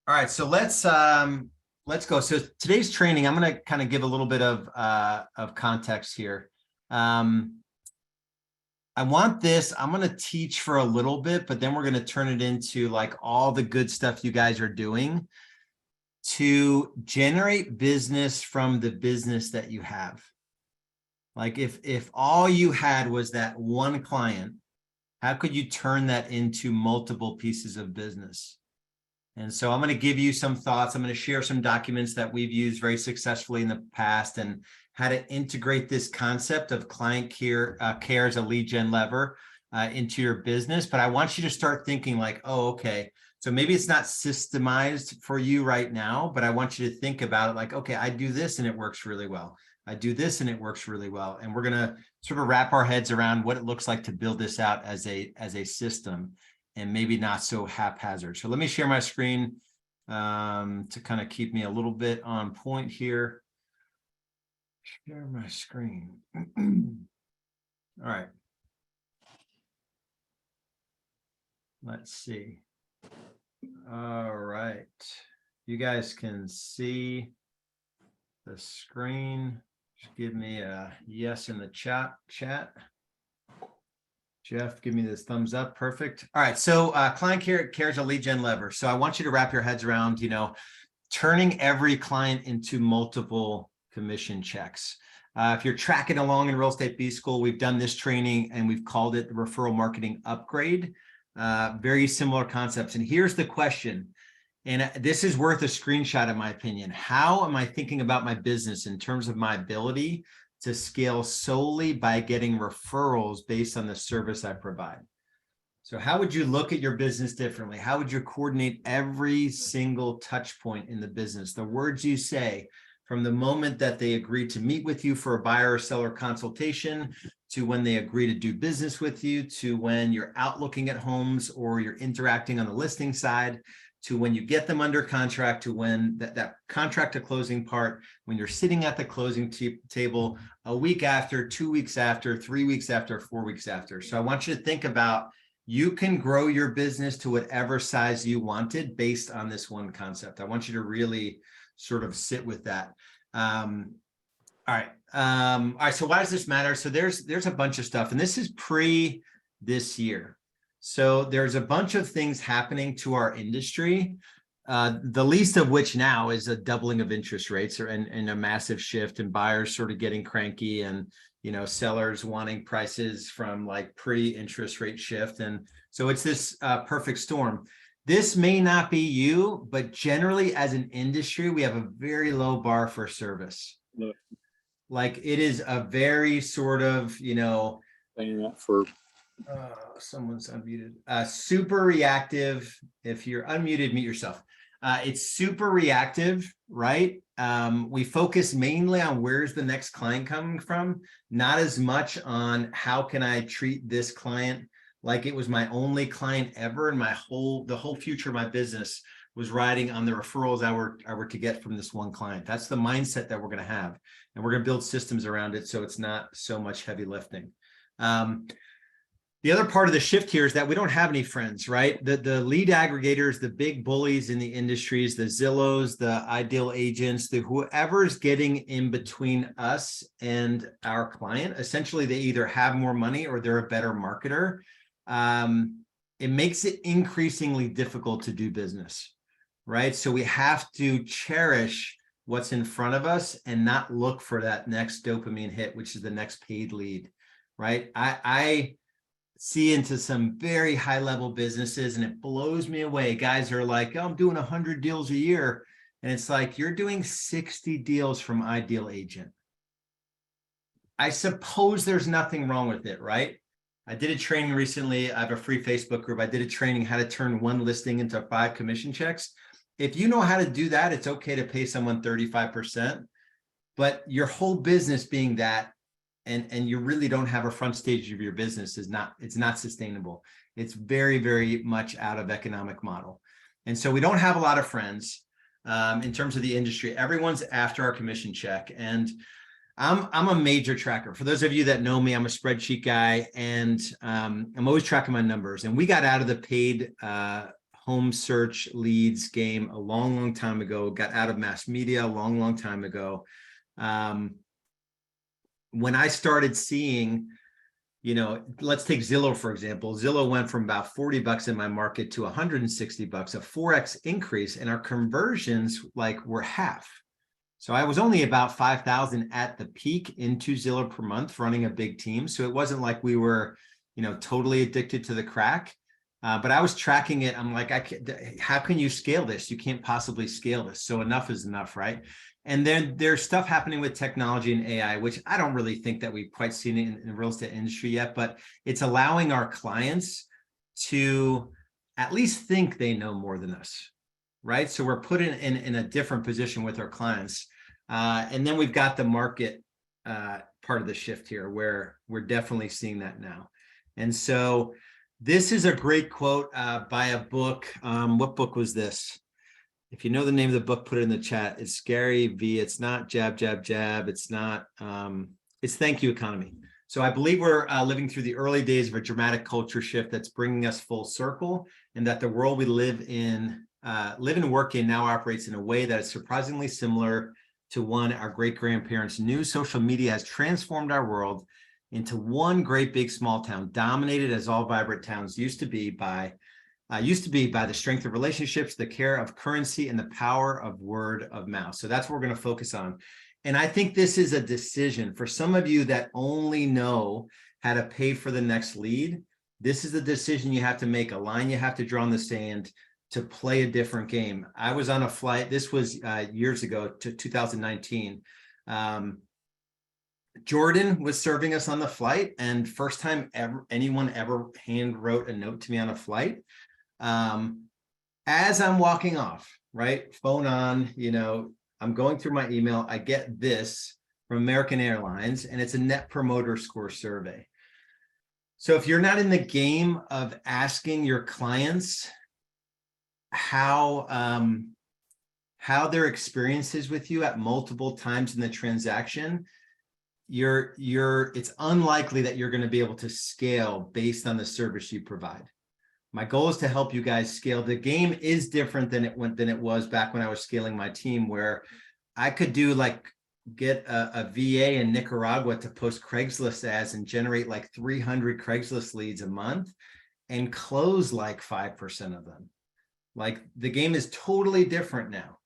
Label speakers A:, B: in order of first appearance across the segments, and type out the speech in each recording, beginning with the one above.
A: All right, so let's go. So today's training, I'm going to kind of give a little bit of context here. I want this, I'm going to teach for a little bit, but then we're going to turn it into like all the good stuff you guys are doing to generate business from the business that you have. Like if all you had was that one client, how could you turn that into multiple pieces of business? And so I'm going to give you some thoughts. I'm going to share some documents that we've used very successfully in the past and how to integrate this concept of client care as a lead gen lever into your business. But I want you to start thinking like, oh, okay, so maybe it's not systemized for you right now, but I want you to think about it like, okay, I do this and it works really well. I do this and it works really well. And we're going to sort of wrap our heads around what it looks like to build this out as a system, and maybe not so haphazard. So let me share my screen to kind of keep me a little bit on point here. Share my screen. All right. Let's see. All right. You guys can see the screen. Just give me a yes in the chat. Jeff, give me this thumbs up. Perfect. All right. So client care is a lead gen lever. So I want you to wrap your heads around, turning every client into multiple commission checks. If you're tracking along in Real Estate B School, we've done this training and we've called it the referral marketing upgrade. Very similar concepts. And here's the question. And this is worth a screenshot, in my opinion. How am I thinking about my business in terms of my ability to scale solely by getting referrals based on the service I provide? So how would you look at your business differently? How would you coordinate every single touch point in the business? The words you say from the moment that they agree to meet with you for a buyer or seller consultation, to when they agree to do business with you, to when you're out looking at homes or you're interacting on the listing side, to when you get them under contract, to when that contract to closing part, when you're sitting at the closing table a week after, 2 weeks after, 3 weeks after, 4 weeks after. So I want you to think about, you can grow your business to whatever size you wanted based on this one concept. I want you to really sort of sit with that. All right. So why does this matter? So there's a bunch of stuff, and this is pre this year. So there's a bunch of things happening to our industry, the least of which now is a doubling of interest rates and a massive shift, and buyers sort of getting cranky, and sellers wanting prices from like pre-interest rate shift. And so it's this perfect storm. This may not be you, but generally as an industry, we have a very low bar for service. Yeah. Like it is a very sort of, someone's unmuted. Super reactive. If you're unmuted, mute yourself. It's super reactive, right? We focus mainly on where's the next client coming from, not as much on how can I treat this client like it was my only client ever, and the whole future of my business was riding on the referrals I were to get from this one client. That's the mindset that we're going to have, and we're going to build systems around it so it's not so much heavy lifting. The other part of the shift here is that we don't have any friends, right? The lead aggregators, the big bullies in the industries, the Zillows, the ideal agents, the whoever's getting in between us and our client, essentially they either have more money or they're a better marketer. It makes it increasingly difficult to do business, right? So we have to cherish what's in front of us and not look for that next dopamine hit, which is the next paid lead, right? I see into some very high level businesses, and it blows me away. Guys are like, oh, I'm doing 100 deals a year. And it's like, you're doing 60 deals from Ideal Agent. I suppose there's nothing wrong with it, right? I did a training recently. I have a free Facebook group. I did a training how to turn one listing into 5 commission checks. If you know how to do that, it's okay to pay someone 35%, but your whole business being that, and you really don't have a front stage of your business, it's not sustainable. It's very, very much out of economic model. And so we don't have a lot of friends in terms of the industry. Everyone's after our commission check. And I'm a major tracker. For those of you that know me, I'm a spreadsheet guy, and I'm always tracking my numbers. And we got out of the paid home search leads game a long, long time ago, got out of mass media a long, long time ago. When I started seeing, let's take Zillow, for example. Zillow went from about $40 in my market to $160, a 4x increase, and our conversions were half. So I was only about 5,000 at the peak into Zillow per month running a big team. So it wasn't like we were, totally addicted to the crack. But I was tracking it. I'm like, how can you scale this? You can't possibly scale this. So enough is enough, right? And then there's stuff happening with technology and AI, which I don't really think that we've quite seen it in the real estate industry yet, but it's allowing our clients to at least think they know more than us, right? So we're put in a different position with our clients. And then we've got the market part of the shift here where we're definitely seeing that now. And so this is a great quote by a book. What book was this? If you know the name of the book, put it in the chat. It's Gary V. It's not Jab, Jab, Jab. It's not, it's Thank You Economy. So I believe we're living through the early days of a dramatic culture shift that's bringing us full circle, and that the world we live and work in now operates in a way that is surprisingly similar to one our great-grandparents knew. Social media has transformed our world into one great big small town, dominated as all vibrant towns used to be by the strength of relationships, the care of currency, and the power of word of mouth. So that's what we're going to focus on. And I think this is a decision for some of you that only know how to pay for the next lead. This is the decision you have to make, a line you have to draw in the sand to play a different game. I was on a flight, this was years ago, to 2019. Jordan was serving us on the flight, and first time anyone ever hand wrote a note to me on a flight. As I'm walking off, right, phone on, I'm going through my email, I get this from American Airlines, and it's a Net Promoter Score survey. So if you're not in the game of asking your clients how their experience is with you at multiple times in the transaction, it's unlikely that you're going to be able to scale based on the service you provide. My goal is to help you guys scale. The game is different than it was back when I was scaling my team, where I could get a VA in Nicaragua to post Craigslist ads and generate 300 Craigslist leads a month and close 5% of them. The game is totally different now,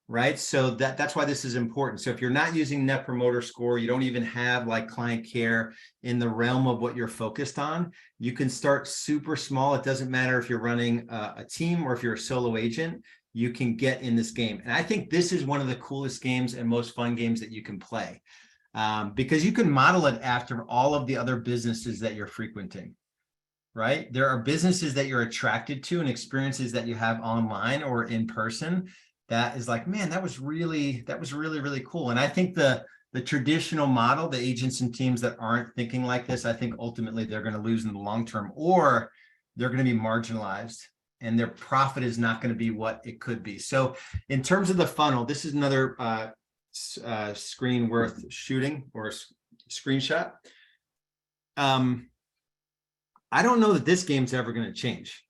A: right? So that's why this is important. So if you're not using Net Promoter Score, you don't even have client care in the realm of what you're focused on, you can start super small. It doesn't matter if you're running a team or if you're a solo agent, you can get in this game. And I think this is one of the coolest games and most fun games that you can play, because you can model it after all of the other businesses that you're frequenting, right? There are businesses that you're attracted to and experiences that you have online or in person that is man, that was really, really cool. And I think the traditional model, the agents and teams that aren't thinking like this, I think ultimately they're going to lose in the long term, or they're going to be marginalized and their profit is not going to be what it could be. So in terms of the funnel, this is another screen worth shooting, or screenshot. I don't know that this game's ever going to change.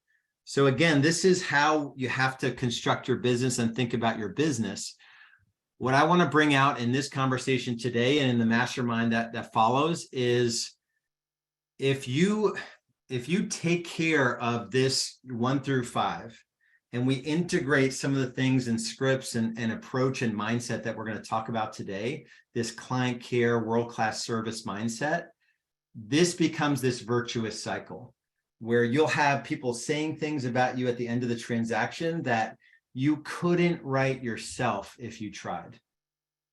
A: So again, this is how you have to construct your business and think about your business. What I want to bring out in this conversation today and in the mastermind that follows is, if you take care of this 1 through 5, and we integrate some of the things and scripts and approach and mindset that we're going to talk about today, this client care, world-class service mindset, this becomes this virtuous cycle where you'll have people saying things about you at the end of the transaction that you couldn't write yourself if you tried.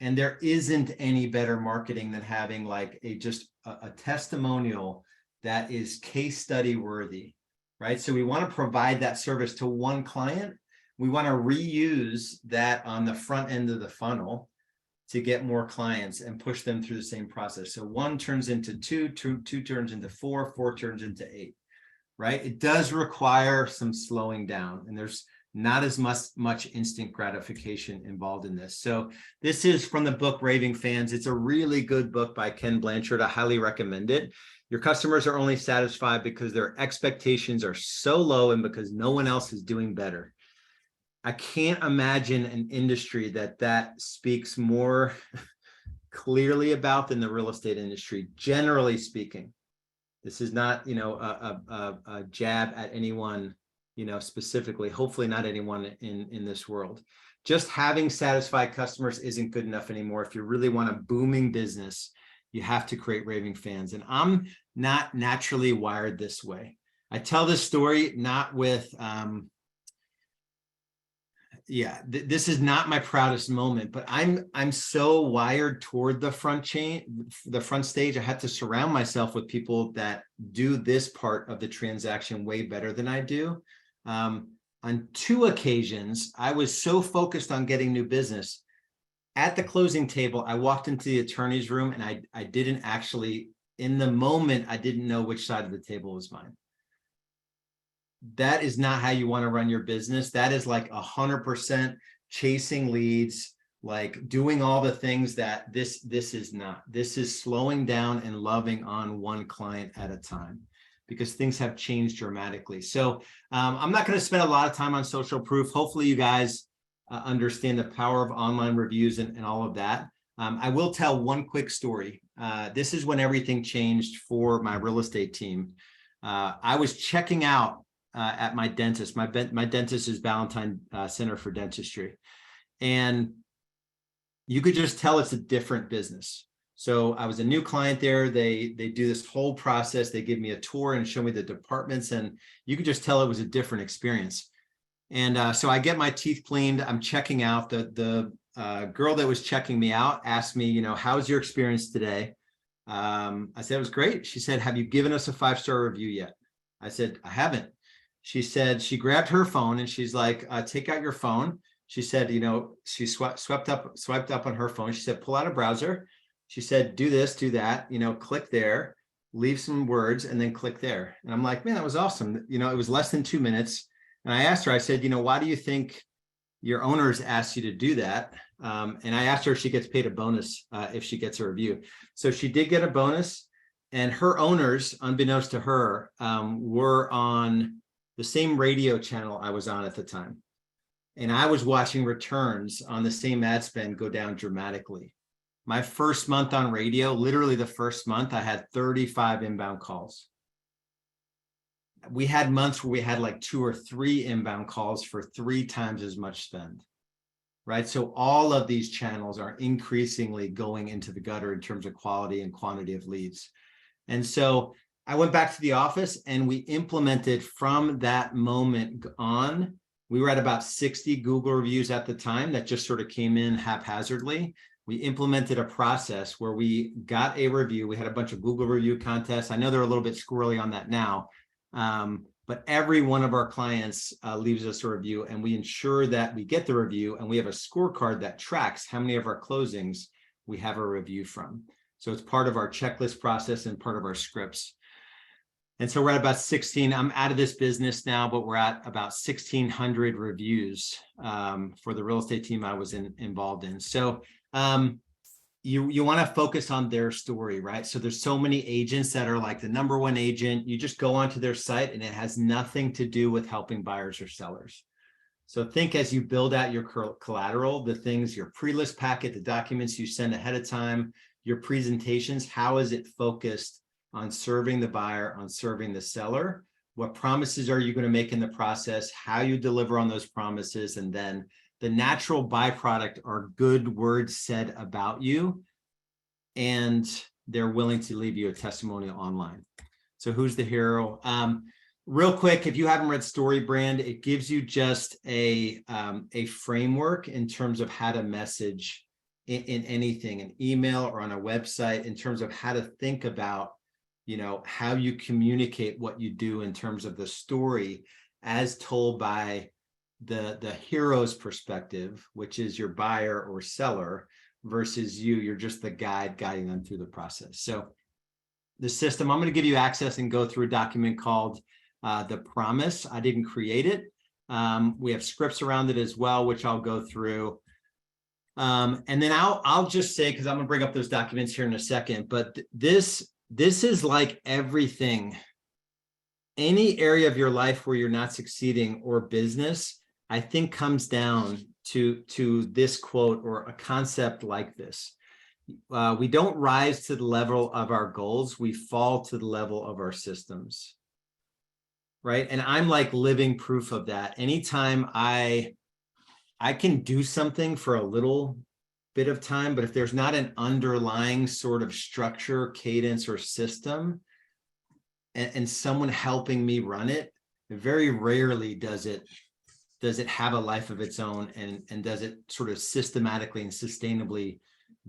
A: And there isn't any better marketing than having a testimonial that is case study worthy, right? So we want to provide that service to one client. We want to reuse that on the front end of the funnel to get more clients and push them through the same process. So 1 turns into 2, 2 turns into 4, 4 turns into 8, right? It does require some slowing down, and there's not as much instant gratification involved in this. So this is from the book Raving Fans. It's a really good book by Ken Blanchard. I highly recommend it. Your customers are only satisfied because their expectations are so low and because no one else is doing better. I can't imagine an industry that speaks more clearly about than the real estate industry, generally speaking. This is not, a jab at anyone, specifically, hopefully not anyone in this world. Just having satisfied customers isn't good enough anymore. If you really want a booming business, you have to create raving fans. And I'm not naturally wired this way. I tell this story not with, this is not my proudest moment, but I'm so wired toward the front stage. I had to surround myself with people that do this part of the transaction way better than I do. On 2 occasions, I was so focused on getting new business. At the closing table, I walked into the attorney's room and I didn't actually, in the moment, I didn't know which side of the table was mine. That is not how you want to run your business. That is like 100% chasing leads, like doing all the things that this is not. This is slowing down and loving on one client at a time, because things have changed dramatically. So I'm not going to spend a lot of time on social proof. Hopefully you guys understand the power of online reviews and all of that. I will tell one quick story. This is when everything changed for my real estate team. I was checking out at my dentist. My dentist is Ballantyne Center for Dentistry. And you could just tell it's a different business. So I was a new client there. They do this whole process. They give me a tour and show me the departments, and you could just tell it was a different experience. And so I get my teeth cleaned. I'm checking out. The girl that was checking me out asked me, how's your experience today? I said, it was great. She said, have you given us a 5-star review yet? I said, I haven't. She said, she grabbed her phone and she's like, take out your phone. She said, she swiped up on her phone. She said, pull out a browser. She said, do this, do that, click there, leave some words, and then click there. And I'm like, man, that was awesome. It was less than 2 minutes. And I asked her, I said, why do you think your owners asked you to do that? And I asked her if she gets paid a bonus if she gets a review. So she did get a bonus, and her owners, unbeknownst to her, were on the same radio channel I was on at the time. And I was watching returns on the same ad spend go down dramatically. My first month on radio, literally the first month, I had 35 inbound calls. We had months where we had like 2 or 3 inbound calls for 3 times as much spend, right? So all of these channels are increasingly going into the gutter in terms of quality and quantity of leads. And so I went back to the office and we implemented from that moment on. We were at about 60 Google reviews at the time that just sort of came in haphazardly. We implemented a process where we got a review. We had a bunch of Google review contests. I know they're a little bit squirrely on that now, but every one of our clients leaves us a review, and we ensure that we get the review, and we have a scorecard that tracks how many of our closings we have a review from. So it's part of our checklist process and part of our scripts. And so we're at about 16. I'm out of this business now, but we're at about 1,600 reviews for the real estate team I was involved in. So you want to focus on their story, right? So there's so many agents that are like the number one agent. You just go onto their site and it has nothing to do with helping buyers or sellers. So think as you build out your collateral, the things, your pre-list packet, the documents you send ahead of time, your presentations, how is it focused on serving the buyer, on serving the seller? What promises are you going to make in the process? How you deliver on those promises? And then the natural byproduct are good words said about you, and they're willing to leave you a testimonial online. So who's the hero? Real quick, if you haven't read StoryBrand, it gives you just a framework in terms of how to message in anything, an email or on a website, in terms of how to think about how you communicate what you do in terms of the story as told by the hero's perspective, which is your buyer or seller, versus you're just the guide guiding them through the process. So the system, I'm going to give you access and go through a document called The Promise. I didn't create it. We have scripts around it as well, which I'll go through. And then I'll just say, because I'm going to bring up those documents here in a second, but this this is like everything. Any area of your life where you're not succeeding or business, I think comes down to this quote or a concept like this. We don't rise to the level of our goals. We fall to the level of our systems. Right. And I'm like living proof of that. Anytime I can do something for a little bit of time, but if there's not an underlying sort of structure, cadence, or system, and someone helping me run it, very rarely does it have a life of its own, and does it sort of systematically and sustainably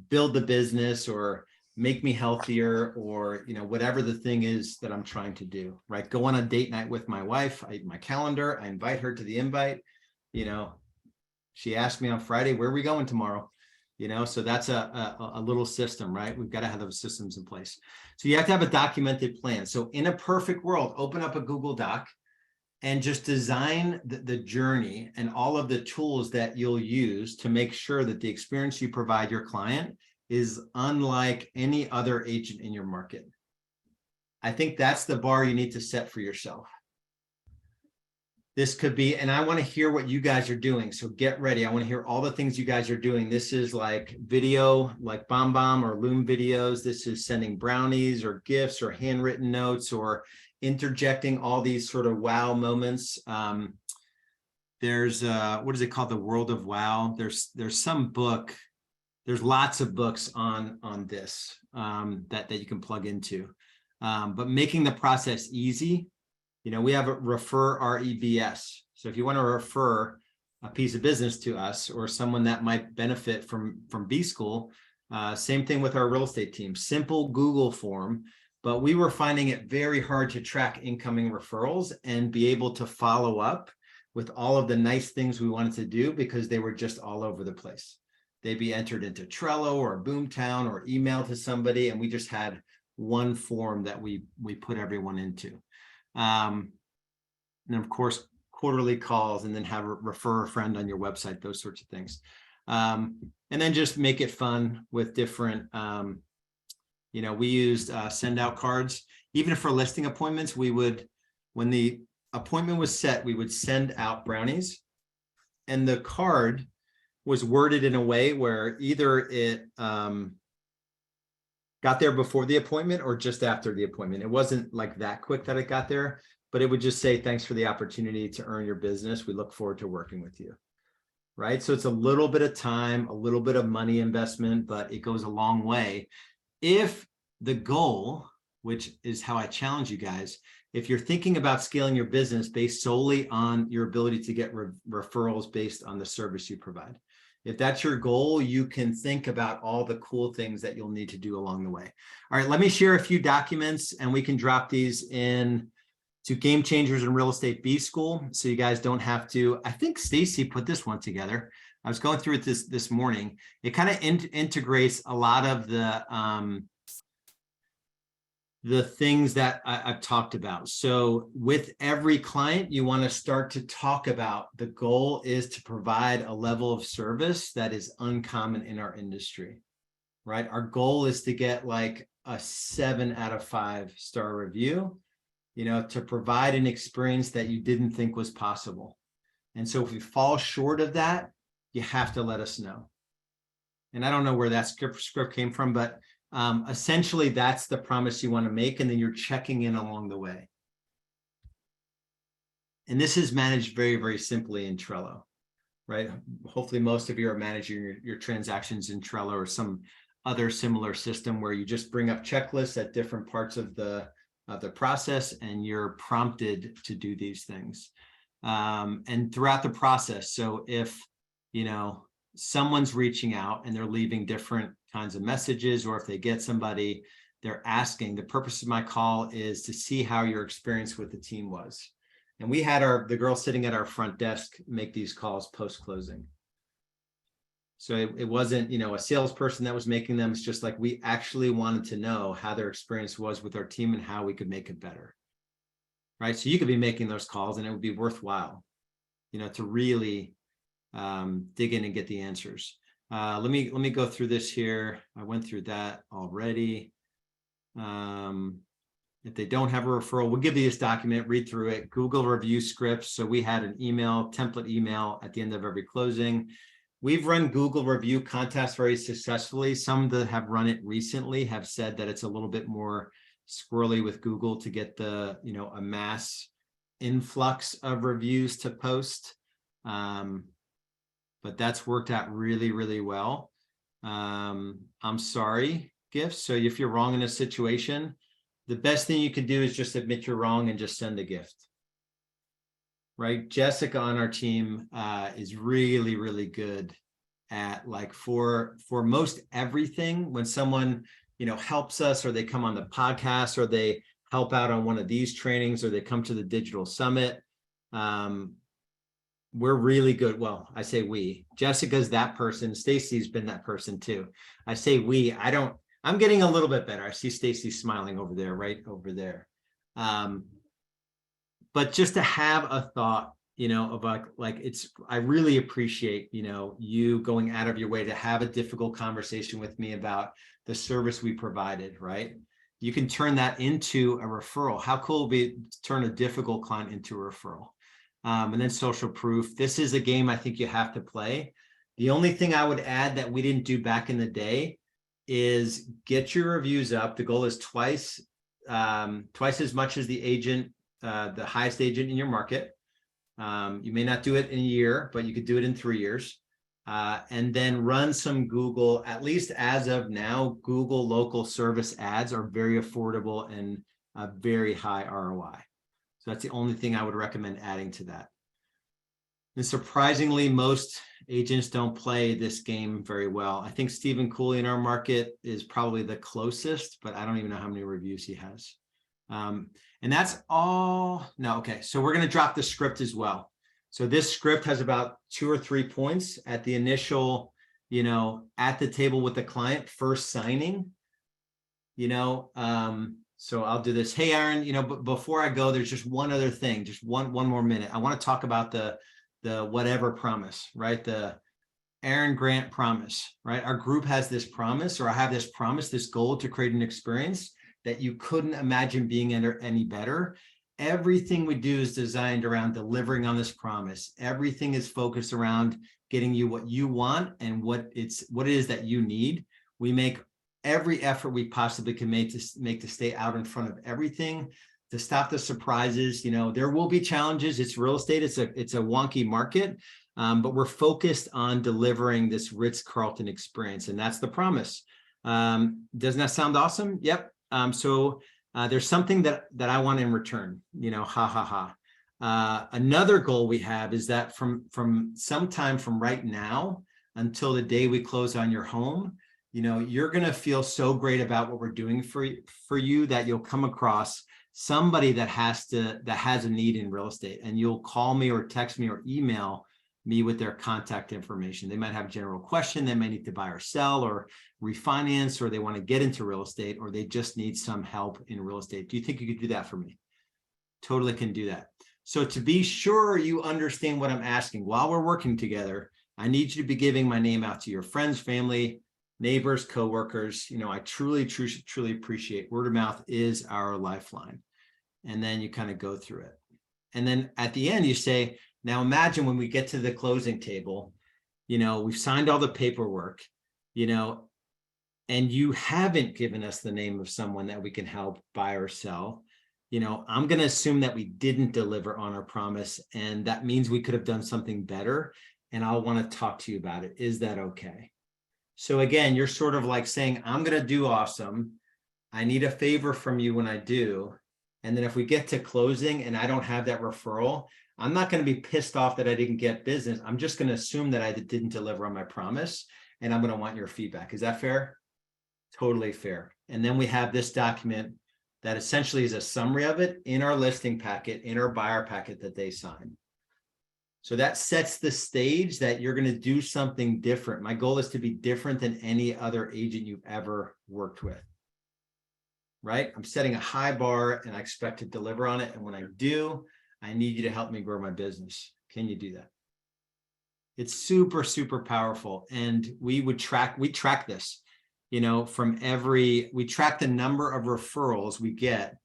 A: build the business or make me healthier, or, you know, whatever the thing is that I'm trying to do, right? Go on a date night with my wife, my calendar, I invite her to the invite, you know, she asked me on Friday, where are we going tomorrow? You know, so that's a little system, right? We've got to have those systems in place. So you have to have a documented plan. So in a perfect world, open up a Google Doc and just design the journey and all of the tools that you'll use to make sure that the experience you provide your client is unlike any other agent in your market. I think that's the bar you need to set for yourself. This could be, and I want to hear what you guys are doing. So get ready. I want to hear all the things you guys are doing. This is like video, like BombBomb or Loom videos. This is sending brownies or gifts or handwritten notes or interjecting all these sort of wow moments. There's what is it called? The World of Wow. There's some book. There's lots of books on this that you can plug into. But making the process easy. You know, we have a refer REBS. So if you want to refer a piece of business to us or someone that might benefit from B School, same thing with our real estate team. Simple Google form, but we were finding it very hard to track incoming referrals and be able to follow up with all of the nice things we wanted to do because they were just all over the place. They'd be entered into Trello or Boomtown or emailed to somebody, and we just had one form that we put everyone into. And of course, quarterly calls, and then have refer a friend on your website, those sorts of things. And then just make it fun with different, you know, we used send out cards. Even for listing appointments, we would, when the appointment was set, we would send out brownies, and the card was worded in a way where either it got there before the appointment or just after the appointment. It wasn't like that quick that it got there, but it would just say, thanks for the opportunity to earn your business. We look forward to working with you. Right. So it's a little bit of time, a little bit of money investment, but it goes a long way. If the goal, which is how I challenge you guys, if you're thinking about scaling your business based solely on your ability to get referrals based on the service you provide, if that's your goal, you can think about all the cool things that you'll need to do along the way. All right, let me share a few documents and we can drop these in to Game Changers in Real Estate B School, so you guys don't have to. I think Stacy put this one together. I was going through it this morning. It kind of integrates a lot of the things that I've talked about. So with every client, you want to start to talk about the goal is to provide a level of service that is uncommon in our industry, right? Our goal is to get like a 7 out of 5 star review, you know, to provide an experience that you didn't think was possible. And so if we fall short of that, you have to let us know. And I don't know where that script came from, but essentially that's the promise you want to make, and then you're checking in along the way. And this is managed very, very simply in Trello, right? Hopefully most of you are managing your transactions in Trello or some other similar system where you just bring up checklists at different parts of the process, and you're prompted to do these things. And throughout the process, so if, you know, someone's reaching out and they're leaving different kinds of messages, or if they get somebody, they're asking, the purpose of my call is to see how your experience with the team was. And we had the girl sitting at our front desk make these calls post-closing. So it wasn't, you know, a salesperson that was making them. It's just like, we actually wanted to know how their experience was with our team and how we could make it better. Right. So you could be making those calls and it would be worthwhile, you know, to really dig in and get the answers. Let me go through this here. I went through that already. If they don't have a referral, we'll give you this document, read through it, Google review scripts. So we had an email, template email at the end of every closing. We've run Google review contests very successfully. Some that have run it recently have said that it's a little bit more squirrely with Google to get the, a mass influx of reviews to post. But that's worked out really, really well. I'm sorry, gifts. So if you're wrong in a situation, the best thing you can do is just admit you're wrong and just send a gift. Right? Jessica on our team is really, really good at, like, for most everything. When someone, helps us, or they come on the podcast, or they help out on one of these trainings, or they come to the digital summit, we're really good. Well, I say we. Jessica's that person. Stacy's been that person too. I say we. I'm getting a little bit better. I see Stacy smiling over there, right over there. But just to have a thought, of like I really appreciate, you going out of your way to have a difficult conversation with me about the service we provided, right? You can turn that into a referral. How cool would it be to turn a difficult client into a referral? And then social proof. This is a game I think you have to play. The only thing I would add that we didn't do back in the day is get your reviews up. The goal is twice as much as the agent, the highest agent in your market. You may not do it in a year, but you could do it in 3 years. And then run some Google, at least as of now, Google local service ads are very affordable and a very high ROI. So that's the only thing I would recommend adding to that. And surprisingly, most agents don't play this game very well. I think Stephen Cooley in our market is probably the closest, but I don't even know how many reviews he has. And that's all. No, okay. So we're going to drop the script as well. So this script has about 2 or 3 points at the initial, at the table with the client, first signing, so I'll do this. Hey, Aaron, but before I go, there's just one other thing, just one more minute. I want to talk about the whatever promise, right? The Aaron Grant promise, right? Our group has this promise, or I have this promise, this goal to create an experience that you couldn't imagine being any better. Everything we do is designed around delivering on this promise. Everything is focused around getting you what you want and what it is that you need. We make every effort we possibly can make to stay out in front of everything, to stop the surprises. There will be challenges. It's real estate. It's a wonky market, but we're focused on delivering this Ritz-Carlton experience, and that's the promise. Doesn't that sound awesome? Yep. So there's something that I want in return. Another goal we have is that from sometime from right now until the day we close on your home, you're going to feel so great about what we're doing for you that you'll come across somebody that has a need in real estate, and you'll call me or text me or email me with their contact information. They might have a general question. They may need to buy or sell or refinance, or they want to get into real estate, or they just need some help in real estate. Do you think you could do that for me? Totally can do that. So to be sure you understand what I'm asking while we're working together, I need you to be giving my name out to your friends, family, neighbors, coworkers. I truly appreciate word of mouth is our lifeline. And then you kind of go through it. And then at the end, you say, now imagine when we get to the closing table, we've signed all the paperwork, and you haven't given us the name of someone that we can help buy or sell. I'm going to assume that we didn't deliver on our promise, and that means we could have done something better. And I'll want to talk to you about it. Is that okay? So again, you're sort of like saying, I'm going to do awesome. I need a favor from you when I do. And then if we get to closing and I don't have that referral, I'm not going to be pissed off that I didn't get business. I'm just going to assume that I didn't deliver on my promise, and I'm going to want your feedback. Is that fair? Totally fair. And then we have this document that essentially is a summary of it in our listing packet, in our buyer packet that they sign. So that sets the stage that you're going to do something different. My goal is to be different than any other agent you've ever worked with, right? I'm setting a high bar and I expect to deliver on it. And when I do, I need you to help me grow my business. Can you do that? It's super, super powerful. And we track this. from we track the number of referrals we get.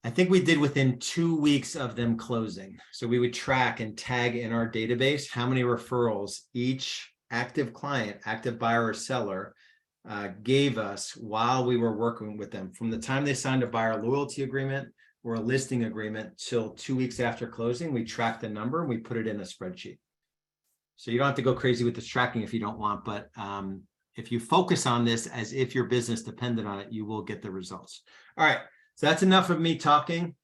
A: I think we did within 2 weeks of them closing. So we would track and tag in our database how many referrals each active client, active buyer or seller gave us while we were working with them. From the time they signed a buyer loyalty agreement or a listing agreement till 2 weeks after closing, we track the number and we put it in a spreadsheet. So you don't have to go crazy with this tracking if you don't want, but if you focus on this as if your business depended on it, you will get the results. All right. So that's enough of me talking.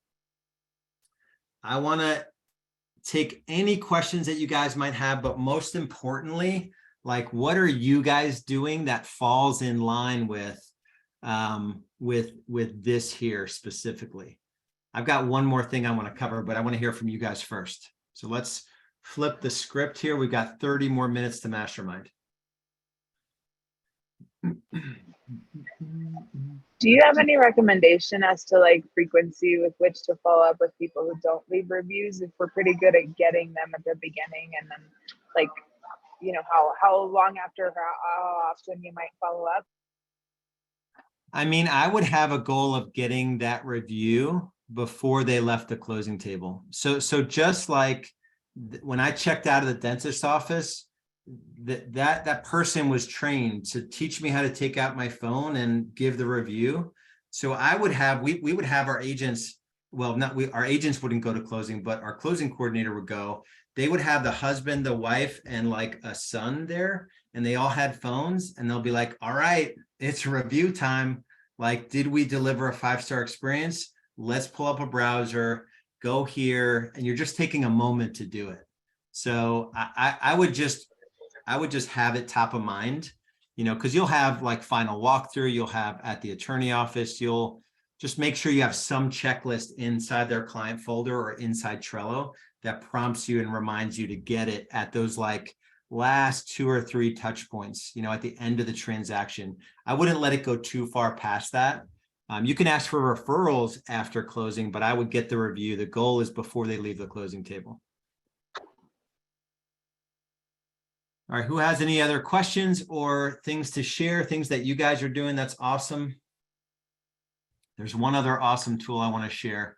A: I want to take any questions that you guys might have, but most importantly, like, what are you guys doing that falls in line with this here specifically? I've got one more thing I want to cover, but I want to hear from you guys first. So let's flip the script here. We've got 30 more minutes to mastermind.
B: Do you have any recommendation as to like frequency with which to follow up with people who don't leave reviews? If we're pretty good at getting them at the beginning, and then like, how long after, how often you might follow up?
A: I mean, I would have a goal of getting that review before they left the closing table. So just like when I checked out of the dentist's office, that person was trained to teach me how to take out my phone and give the review. So I would have, we would have our agents, our agents wouldn't go to closing, but our closing coordinator would go. They would have the husband, the wife, and like a son there, and they all had phones, and they'll be like, all right, it's review time. Like, did we deliver a 5-star experience? Let's pull up a browser, go here, and you're just taking a moment to do it. So I would just have it top of mind, because you'll have like final walkthrough, you'll have at the attorney office, you'll just make sure you have some checklist inside their client folder or inside Trello that prompts you and reminds you to get it at those like last 2 or 3 touch points, at the end of the transaction. I wouldn't let it go too far past that. You can ask for referrals after closing, but I would get the review. The goal is before they leave the closing table. All right, who has any other questions or things to share, things that you guys are doing that's awesome? There's one other awesome tool I want to share.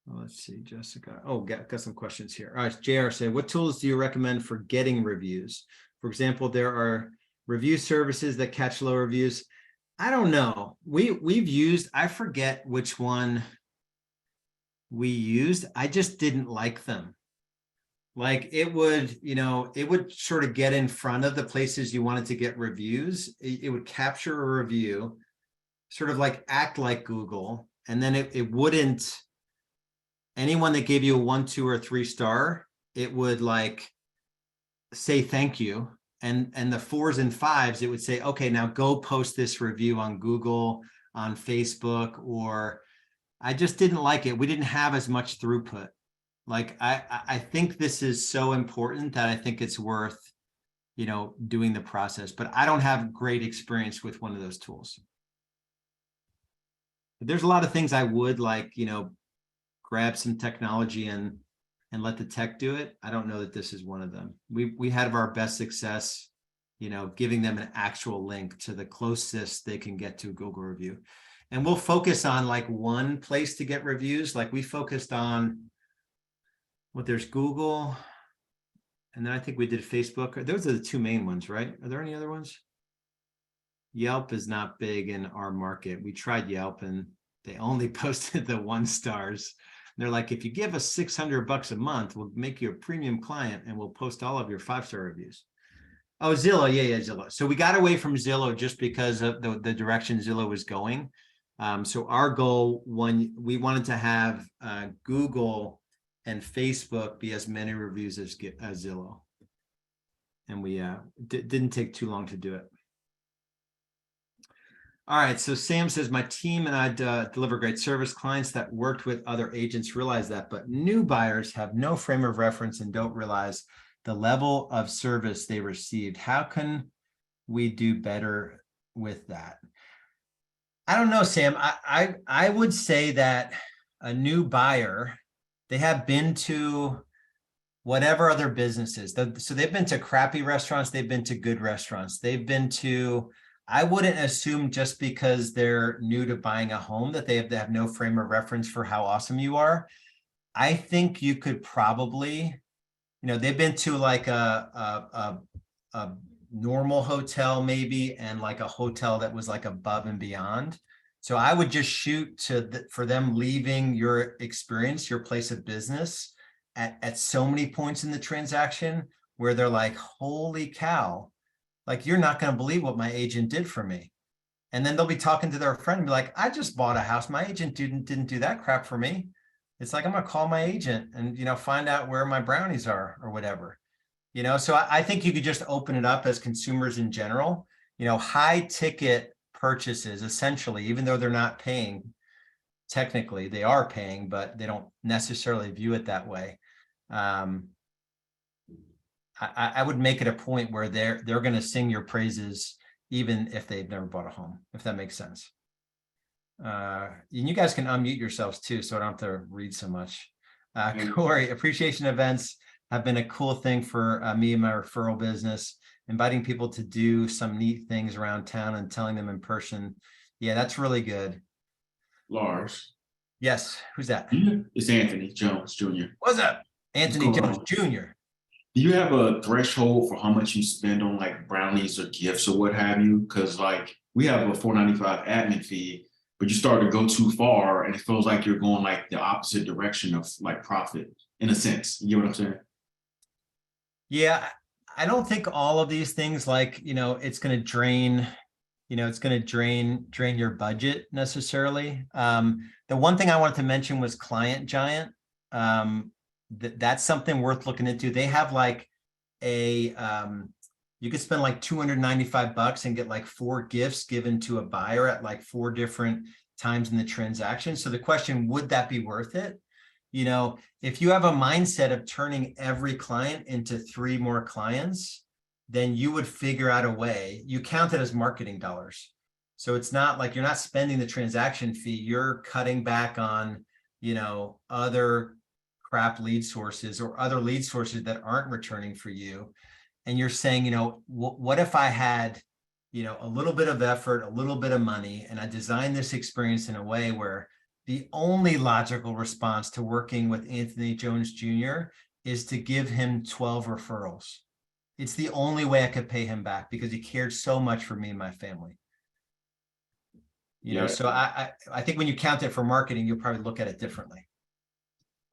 A: Let's see, Jessica. Oh, got some questions here. All right, JR said, what tools do you recommend for getting reviews? For example, there are review services that catch low reviews. I don't know. We've used, I forget which one we used. I just didn't like them. Like it would sort of get in front of the places you wanted to get reviews. It would capture a review, sort of like act like Google. And then it wouldn't, anyone that gave you a 1, 2, or 3 star, it would like say thank you. And the 4s and 5s, it would say, okay, now go post this review on Google, on Facebook, or I just didn't like it. We didn't have as much throughput. Like, I think this is so important that I think it's worth, doing the process, but I don't have great experience with one of those tools. But there's a lot of things I would like, grab some technology and let the tech do it. I don't know that this is one of them. We had our best success, giving them an actual link to the closest they can get to a Google review. And we'll focus on like one place to get reviews. Like we focused on, there's Google, and then I think we did Facebook. Those are the 2 main ones, right? Are there any other ones? Yelp is not big in our market. We tried Yelp and they only posted the 1 stars. They're like, if you give us $600 a month, we'll make you a premium client and we'll post all of your 5-star reviews. Oh, Zillow. Yeah, Zillow. So we got away from Zillow just because of the direction Zillow was going. So our goal, when we wanted to have Google and Facebook be as many reviews as Zillow. And we didn't take too long to do it. All right, so Sam says, my team and I deliver great service. Clients that worked with other agents realize that, but new buyers have no frame of reference and don't realize the level of service they received. How can we do better with that? I don't know, Sam. I would say that a new buyer, they have been to whatever other businesses. So they've been to crappy restaurants, they've been to good restaurants, they've been to, I wouldn't assume just because they're new to buying a home that they have no frame of reference for how awesome you are. I think you could probably, they've been to like a normal hotel maybe, and like a hotel that was like above and beyond. So I would just shoot for them leaving your experience, your place of business at so many points in the transaction where they're like, holy cow, like, you're not going to believe what my agent did for me. And then they'll be talking to their friend and be like, I just bought a house. My agent didn't do that crap for me. It's like, I'm going to call my agent and, find out where my brownies are or whatever. So I think you could just open it up as consumers in general, high ticket purchases, essentially, even though they're not paying, technically they are paying, but they don't necessarily view it that way. I would make it a point where they're going to sing your praises, even if they've never bought a home, if that makes sense. And you guys can unmute yourselves too, so I don't have to read so much. Corey, appreciation events have been a cool thing for me and my referral business, inviting people to do some neat things around town and telling them in person. Yeah, that's really good.
C: Lars.
A: Yes, who's that?
C: It's Anthony Jones Jr.
A: What's up? Anthony Jones Jr.
C: Do you have a threshold for how much you spend on like brownies or gifts or what have you? Because like we have a $4.95 admin fee, but you start to go too far and it feels like you're going like the opposite direction of like profit in a sense. You know what I'm saying?
A: Yeah, I don't think all of these things, like, it's going to drain, drain your budget necessarily. The one thing I wanted to mention was Client Giant. That's something worth looking into. They have like you could spend like $295 and get like 4 gifts given to a buyer at like 4 different times in the transaction. So the question, would that be worth it? If you have a mindset of turning every client into 3 more clients, then you would figure out a way. You count it as marketing dollars. So it's not like you're not spending the transaction fee, you're cutting back on, other crap lead sources or other lead sources that aren't returning for you. And you're saying, what if I had, a little bit of effort, a little bit of money, and I designed this experience in a way where the only logical response to working with Anthony Jones Jr. is to give him 12 referrals. It's the only way I could pay him back because he cared so much for me and my family. So I think when you count it for marketing, you'll probably look at it differently.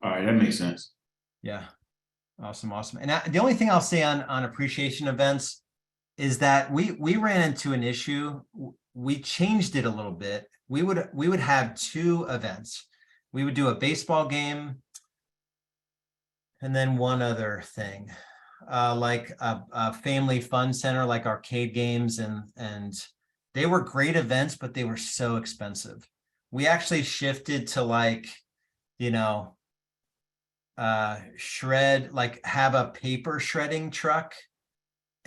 C: All right, that makes sense.
A: Yeah. Awesome. And the only thing I'll say on appreciation events is that we ran into an issue. We changed it a little bit. We would have 2 events. We would do a baseball game and then one other thing, like a family fun center, like arcade games, and they were great events, but they were so expensive. We actually shifted to like, have a paper shredding truck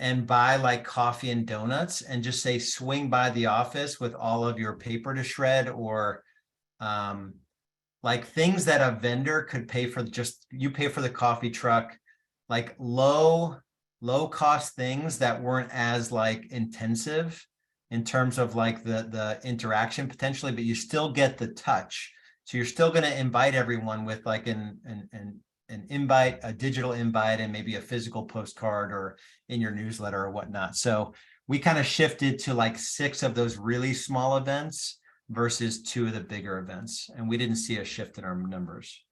A: and buy like coffee and donuts and just say, swing by the office with all of your paper to shred, or like things that a vendor could pay for, just you pay for the coffee truck, like low cost things that weren't as like intensive in terms of like the interaction potentially, but you still get the touch. So you're still going to invite everyone with like an invite, a digital invite, and maybe a physical postcard or in your newsletter or whatnot. So we kind of shifted to like 6 of those really small events versus 2 of the bigger events. And we didn't see a shift in our numbers.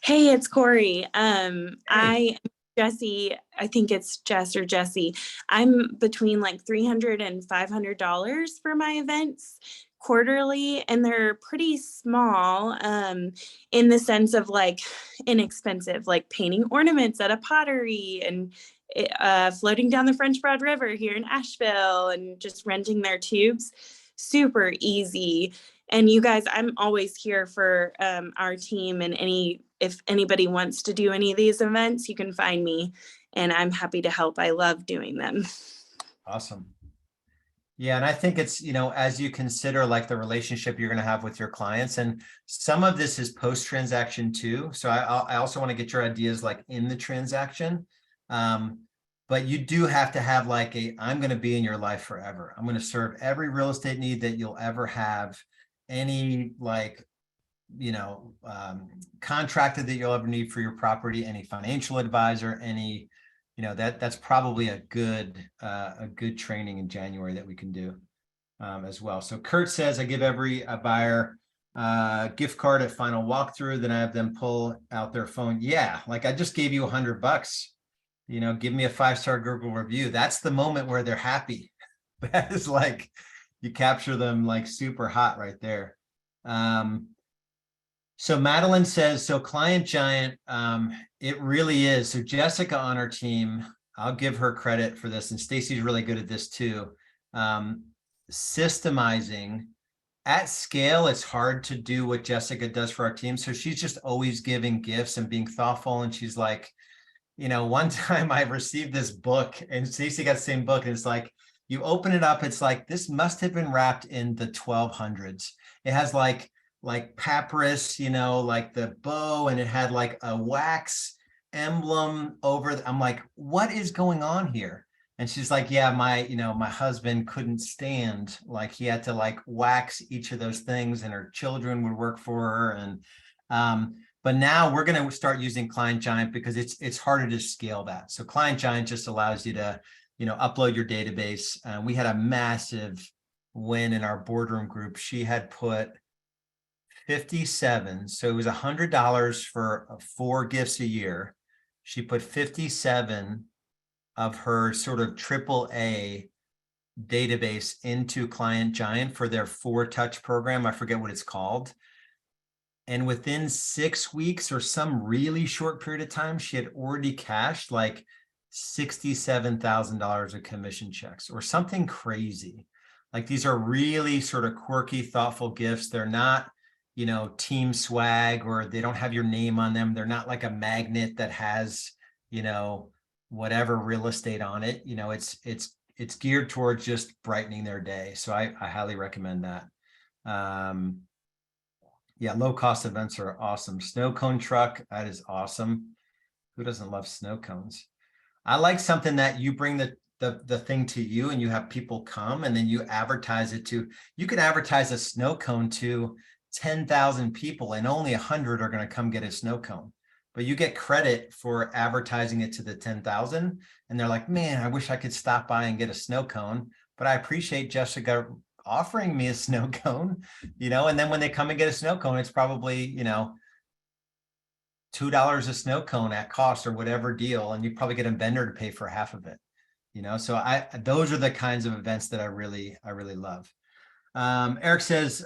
D: Hey, it's Corey. I am Jesse. I think it's Jess or Jesse. I'm between like $300 and $500 for my events quarterly, and they're pretty small in the sense of like inexpensive, like painting ornaments at a pottery and floating down the French Broad River here in Asheville and just renting their tubes. Super easy. And you guys, I'm always here for our team, and if anybody wants to do any of these events, you can find me and I'm happy to help. I love doing them.
A: Awesome. Yeah, and I think it's, as you consider like the relationship you're going to have with your clients, and some of this is post-transaction too. So I also want to get your ideas like in the transaction. But you do have to have like I'm going to be in your life forever. I'm going to serve every real estate need that you'll ever have, any like, contractor that you'll ever need for your property, any financial advisor, any, that's probably a good training in January that we can do as well. So Kurt says, I give every buyer gift card at final walkthrough, then I have them pull out their phone. Yeah, like I just gave you $100. Give me a 5-star Google review. That's the moment where they're happy. That is like, you capture them like super hot right there. So Madeline says, so Client Giant, it really is. So Jessica on our team, I'll give her credit for this, and Stacy's really good at this too. Systemizing at scale, it's hard to do what Jessica does for our team. So she's just always giving gifts and being thoughtful. And she's like, one time I received this book, and Stacy got the same book, and it's like, you open it up, it's like, this must have been wrapped in the 1200s. It has like papyrus, like the bow, and it had like a wax emblem over. I'm like, what is going on here? And she's like, yeah, my husband couldn't stand, like he had to like wax each of those things, and her children would work for her. And but now we're going to start using Client Giant because it's harder to scale that. So Client Giant just allows you to, upload your database. We had a massive win in our boardroom group. She had put 57. So it was $100 for 4 gifts a year. She put 57 of her sort of AAA database into Client Giant for their 4-touch program. I forget what it's called. And within 6 weeks or some really short period of time, she had already cashed like $67,000 of commission checks or something crazy. Like these are really sort of quirky, thoughtful gifts. They're not, team swag, or they don't have your name on them. They're not like a magnet that has, whatever real estate on it. It's geared towards just brightening their day. So I highly recommend that. Yeah, low cost events are awesome. Snow cone truck, that is awesome. Who doesn't love snow cones? I like something that you bring the thing to you and you have people come, and then you advertise it to, you could advertise a snow cone to 10,000 people and only 100 are going to come get a snow cone, but you get credit for advertising it to the 10,000. And they're like, man, I wish I could stop by and get a snow cone, but I appreciate Jessica offering me a snow cone, and then when they come and get a snow cone, it's probably, $2 a snow cone at cost or whatever deal. And you probably get a vendor to pay for half of it, so those are the kinds of events that I really love. Eric says,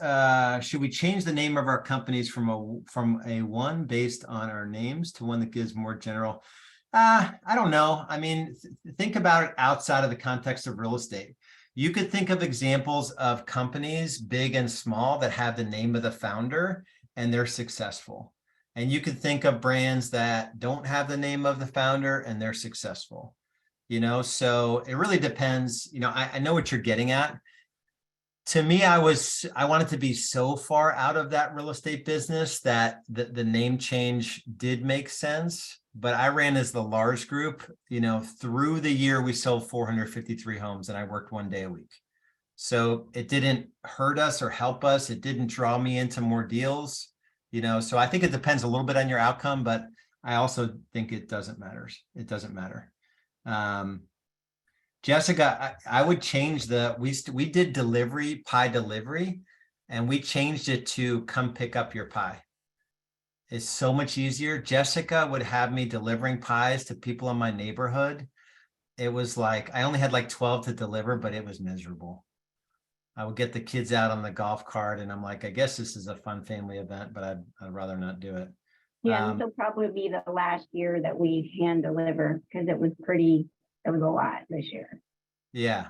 A: should we change the name of our companies from a one based on our names to one that gives more general? I don't know. I mean, think about it outside of the context of real estate. You could think of examples of companies, big and small, that have the name of the founder and they're successful. And you could think of brands that don't have the name of the founder and they're successful. So it really depends. I know what you're getting at. To me, I wanted to be so far out of that real estate business that the name change did make sense. But I ran as the Lars group, through the year, we sold 453 homes and I worked 1 day a week. So it didn't hurt us or help us. It didn't draw me into more deals, so I think it depends a little bit on your outcome, but I also think it doesn't matter. It doesn't matter. Jessica, I would change we did pie delivery, and we changed it to come pick up your pie. It's so much easier. Jessica would have me delivering pies to people in my neighborhood. It was like, I only had like 12 to deliver, but it was miserable. I would get the kids out on the golf cart and I'm like, I guess this is a fun family event, but I'd rather not do it.
E: Yeah, this will probably be the last year that we hand deliver because it was a lot this year.
A: Yeah.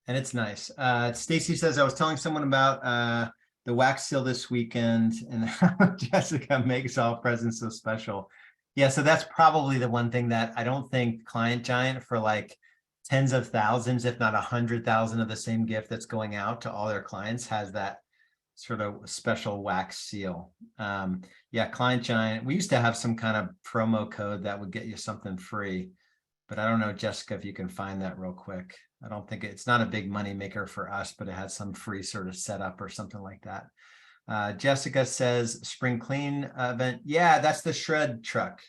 A: And it's nice. Stacy says, I was telling someone about the wax seal this weekend and how Jessica makes all presents so special. Yeah, so that's probably the one thing that I don't think Client Giant for like tens of thousands, if not 100,000 of the same gift that's going out to all their clients has that sort of special wax seal. Yeah, Client Giant, we used to have some kind of promo code that would get you something free, but I don't know, Jessica, if you can find that real quick. I don't think it's not a big money maker for us, but it had some free sort of setup or something like that. Jessica says spring clean event. Yeah, that's the shred truck.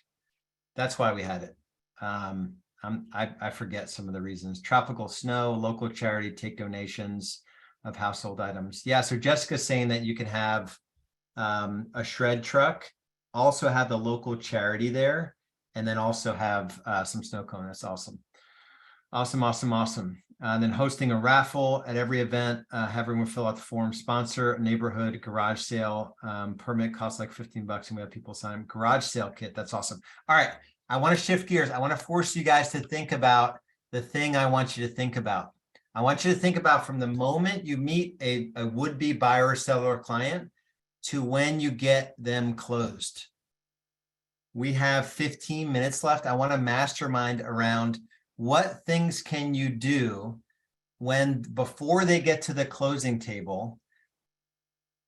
A: That's why we had it. I forget some of the reasons. Tropical snow, local charity, take donations of household items. Yeah, so Jessica's saying that you can have a shred truck, also have the local charity there, and then also have some snow cone. That's awesome. Awesome. And then hosting a raffle at every event, have everyone fill out the form, sponsor a neighborhood garage sale. Permit costs like $15 and we have people sign garage sale kit. That's awesome. All right. I want to shift gears. I want to force you guys to think about the thing I want you to think about. I want you to think about from the moment you meet a would-be buyer or seller or client to when you get them closed. We have 15 minutes left. I want to mastermind around what things can you do before they get to the closing table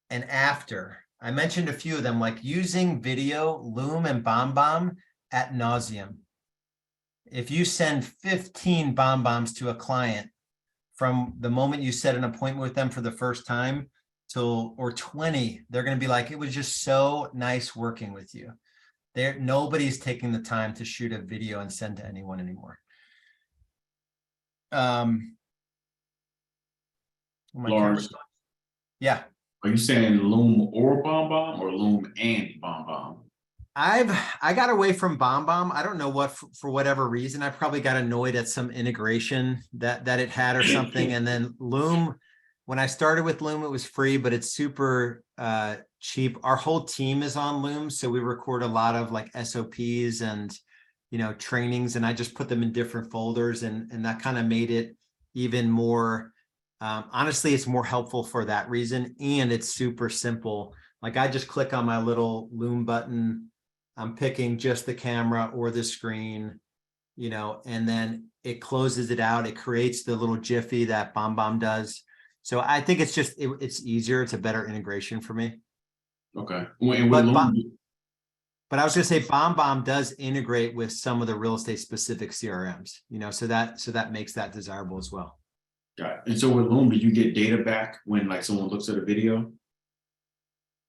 A: and after. I mentioned a few of them, like using video, Loom and BombBomb ad nauseum. If you send 15 BombBombs to a client from the moment you set an appointment with them for the first time or 20, they're going to be like, it was just so nice working with you. Nobody's taking the time to shoot a video and send to anyone anymore.
C: Lars,
A: yeah.
C: Are you saying Loom or BombBomb or Loom and BombBomb?
A: I got away from BombBomb. I don't know what, for whatever reason, I probably got annoyed at some integration that it had or something. And then Loom, when I started with Loom, it was free, but it's super cheap. Our whole team is on Loom. So we record a lot of like SOPs and, trainings, and I just put them in different folders, and that kind of made it even more, honestly, it's more helpful for that reason. And it's super simple. Like I just click on my little Loom button. I'm picking just the camera or the screen, and then it closes it out. It creates the little Jiffy that BombBomb does. So I think it's just, it's easier. It's a better integration for me.
C: Okay.
A: But I was going to say BombBomb does integrate with some of the real estate specific CRMs, so that makes that desirable as well.
C: Got it. And so with Loom, do you get data back when like someone looks at a video?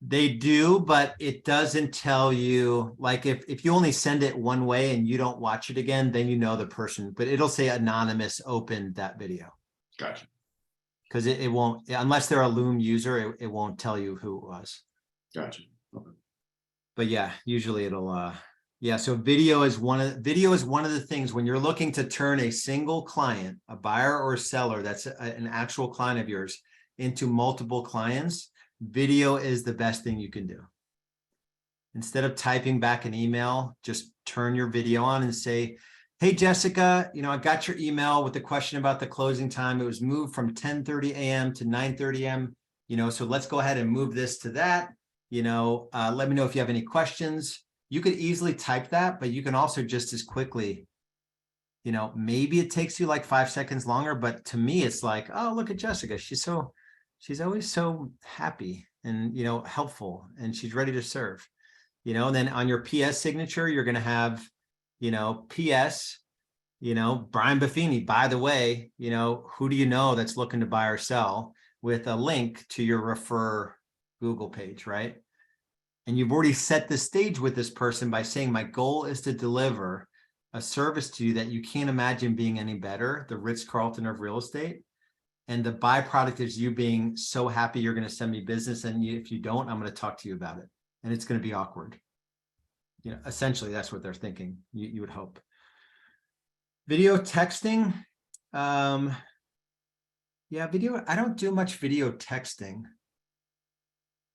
A: They do, but it doesn't tell you, like if you only send it one way and you don't watch it again, then the person, but it'll say anonymous opened that video.
C: Gotcha.
A: Because it won't, unless they're a Loom user, it won't tell you who it was.
C: Gotcha. Okay.
A: But yeah, usually it'll, so video is one of the things when you're looking to turn a single client, a buyer or a seller, that's an actual client of yours, into multiple clients. Video is the best thing you can do. Instead of typing back an email, just turn your video on and say, hey, Jessica, I got your email with the question about the closing time. It was moved from 10:30 a.m. to 9:30 a.m. So let's go ahead and move this to that. Let me know if you have any questions. You could easily type that, but you can also just as quickly, maybe it takes you like 5 seconds longer, but to me, it's like, oh, look at Jessica. She's always so happy and, helpful, and she's ready to serve, and then on your PS signature, you're going to have, PS, Brian Buffini, by the way, who do you know that's looking to buy or sell, with a link to your refer Google page, right? And you've already set the stage with this person by saying, my goal is to deliver a service to you that you can't imagine being any better, the Ritz-Carlton of real estate. And the byproduct is you being so happy you're going to send me business. And if you don't, I'm going to talk to you about it. And it's going to be awkward. Essentially, that's what they're thinking. You would hope. Video texting. Video. I don't do much video texting.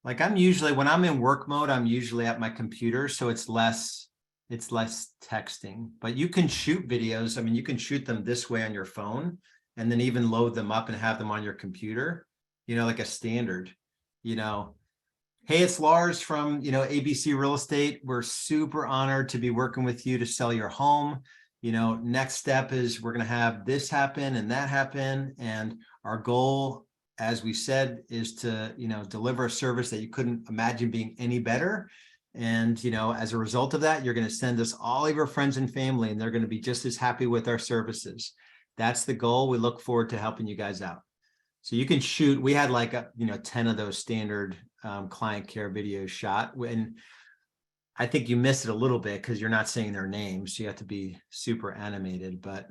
A: Like I'm usually, when I'm in work mode, I'm usually at my computer. So it's less texting, but you can shoot videos. I mean, you can shoot them this way on your phone and then even load them up and have them on your computer, like a standard, hey, it's Lars from, ABC Real Estate. We're super honored to be working with you to sell your home. next step is we're going to have this happen and that happen. And our goal, as we said, is to, deliver a service that you couldn't imagine being any better. And, as a result of that, you're going to send us all of your friends and family, and they're going to be just as happy with our services. That's the goal. We look forward to helping you guys out. So you can shoot, we had like, 10 of those standard client care videos shot. And I think you missed it a little bit because you're not saying their names. So you have to be super animated, but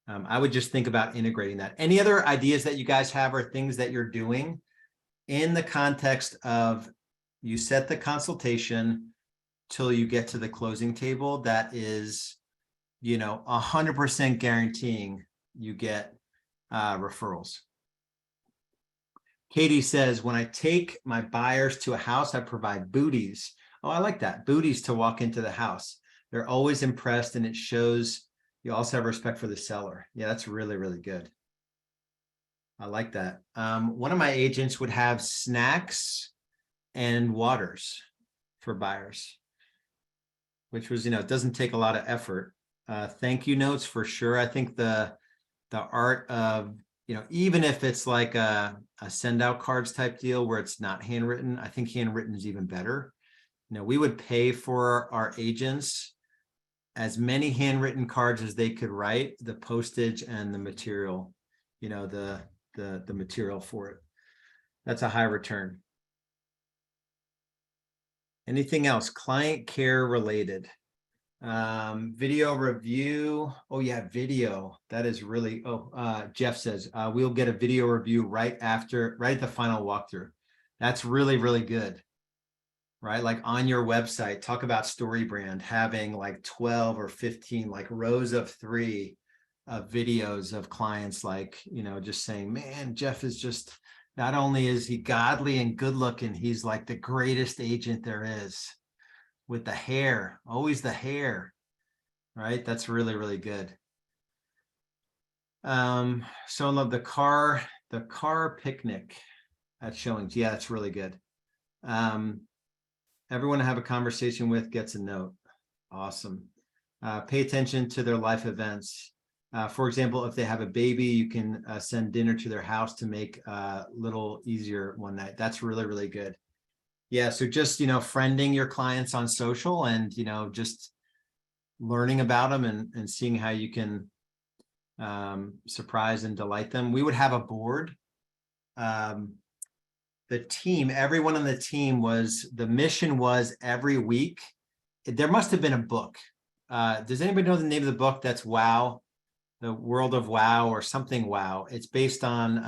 A: I would just think about integrating that. Any other ideas that you guys have or things that you're doing in the context of you set the consultation till you get to the closing table that is, 100% guaranteeing you get referrals. Katie says, when I take my buyers to a house, I provide booties. Oh, I like that. Booties to walk into the house. They're always impressed, and it shows you also have respect for the seller. Yeah, that's really, really good. I like that. One of my agents would have snacks and waters for buyers, which was, it doesn't take a lot of effort. Thank you notes for sure. I think the art of, even if it's like a send out cards type deal where it's not handwritten, I think handwritten is even better. We would pay for our agents as many handwritten cards as they could write, the postage and the material, the material for it. That's a high return. Anything else? Client care related. Video review. Oh yeah, video. That is really, Jeff says, we'll get a video review right at the final walkthrough. That's really, really good. Right? Like on your website, talk about StoryBrand, having like 12 or 15 like rows of 3 videos of clients, like, just saying, man, Jeff is just, not only is he godly and good looking, he's like the greatest agent there is, with the hair, always the hair, right? That's really, really good. So I love the car picnic at showings. Yeah, that's really good. Everyone to have a conversation with gets a note. Awesome. Pay attention to their life events. For example, if they have a baby, you can send dinner to their house to make a little easier one night. That's really, really good. Yeah, so just, friending your clients on social and, just learning about them and seeing how you can surprise and delight them. We would have a board. The team, everyone on the team the mission was every week. There must have been a book. Does anybody know the name of the book? That's Wow, The World of Wow or something Wow. It's based on,